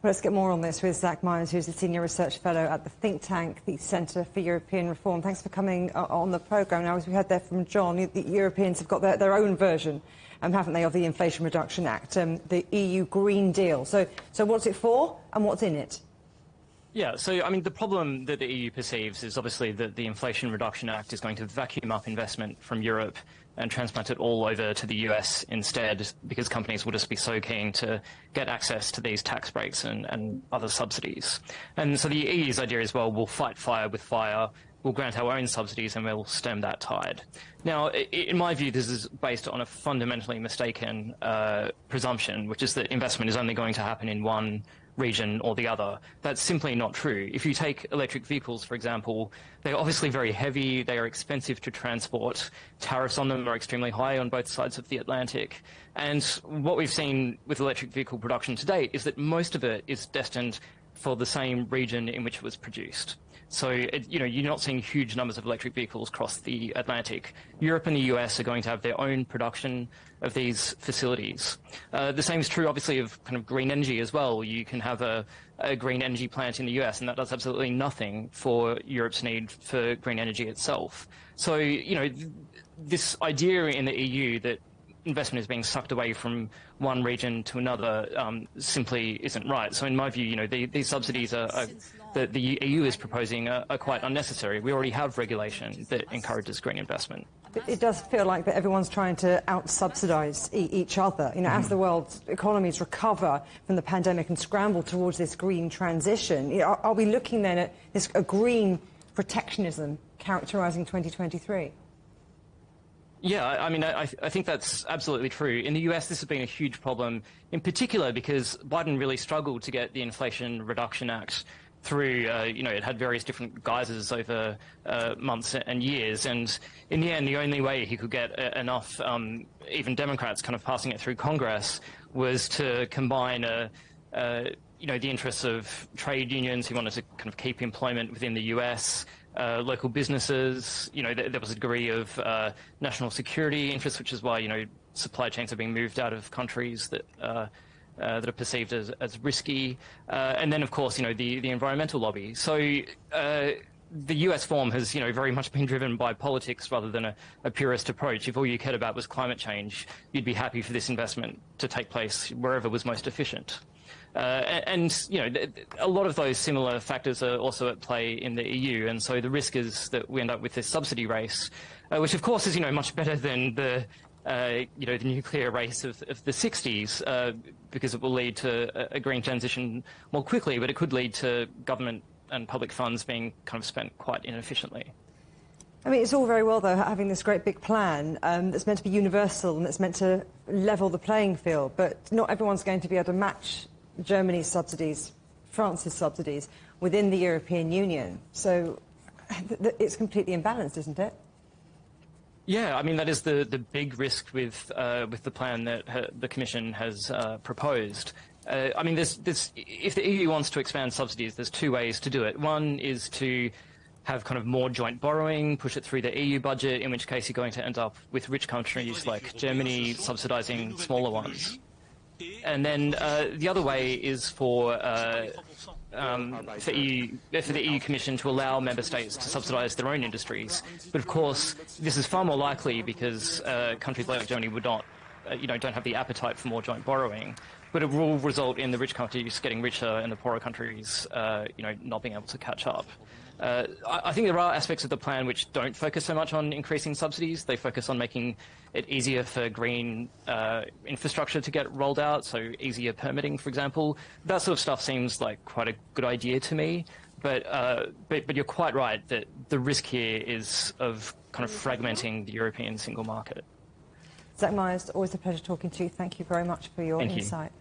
Well, let's get more on this with Zach Meyers, who's a Senior Research Fellow at the think tank, the Centre for European Reform. Thanks for coming on the programme. Now, as we heard there from John, the Europeans have got their own version, haven't they, of the Inflation Reduction Act, the EU Green Deal. So what's it for and what's in it? Yeah, so, I mean, the problem that the EU perceives is obviously that the Inflation Reduction Act is going to vacuum up investment from Europe and transplant it all over to the US instead, because companies will just be so keen to get access to these tax breaks and other subsidies. And so the EU's idea is, well, we'll fight fire with fire, we'll grant our own subsidies and we'll stem that tide. Now, in my view, this is based on a fundamentally mistaken presumption, which is that investment is only going to happen in one region or the other. That's simply not true. If you take electric vehicles, for example, they're obviously very heavy, they are expensive to transport, tariffs on them are extremely high on both sides of the Atlantic, and what we've seen with electric vehicle production to date is that most of it is destined for the same region in which it was produced. So, you're not seeing huge numbers of electric vehicles cross the Atlantic. Europe and the US are going to have their own production of these facilities. The same is true, obviously, of kind of green energy as well. You can have a green energy plant in the US, and that does absolutely nothing for Europe's need for green energy itself. So, this idea in the EU that investment is being sucked away from one region to another simply isn't right. So in my view, these subsidies that the EU is proposing are quite unnecessary. We already have regulation that encourages green investment. It does feel like that everyone's trying to out-subsidise each other. As the world's economies recover from the pandemic and scramble towards this green transition, are we looking then at a green protectionism characterising 2023? Yeah, I mean, I think that's absolutely true. In the US, this has been a huge problem, in particular because Biden really struggled to get the Inflation Reduction Act through. It had various different guises over months and years, and in the end, the only way he could get enough, even Democrats kind of passing it through Congress, was to combine the interests of trade unions who wanted to kind of keep employment within the US, local businesses. There was a degree of national security interest, which is why, supply chains are being moved out of countries that are perceived as risky. And then, of course, the environmental lobby. So the US form has, very much been driven by politics rather than a purist approach. If all you cared about was climate change, you'd be happy for this investment to take place wherever was most efficient. A lot of those similar factors are also at play in the EU, and so the risk is that we end up with this subsidy race, which of course is much better than the the nuclear race of the 60s, because it will lead to a green transition more quickly, but it could lead to government and public funds being kind of spent quite inefficiently. I mean, it's all very well, though, having this great big plan that's meant to be universal and that's meant to level the playing field, but not everyone's going to be able to match Germany's subsidies, France's subsidies within the European Union. So it's completely imbalanced, isn't it? Yeah, I mean, that is the big risk with the plan that the Commission has proposed. I mean, if the EU wants to expand subsidies, there's two ways to do it. One is to have kind of more joint borrowing, push it through the EU budget, in which case you're going to end up with rich countries like Germany subsidising smaller ones. And then the other way is for the EU Commission to allow member states to subsidise their own industries. But of course, this is far more likely because countries like Germany would not, don't have the appetite for more joint borrowing. But it will result in the rich countries getting richer and the poorer countries, not being able to catch up. I think there are aspects of the plan which don't focus so much on increasing subsidies. They focus on making it easier for green infrastructure to get rolled out, so easier permitting, for example. That sort of stuff seems like quite a good idea to me. But you're quite right that the risk here is of kind of fragmenting the European single market. Zach Meyers, always a pleasure talking to you. Thank you very much for your insight.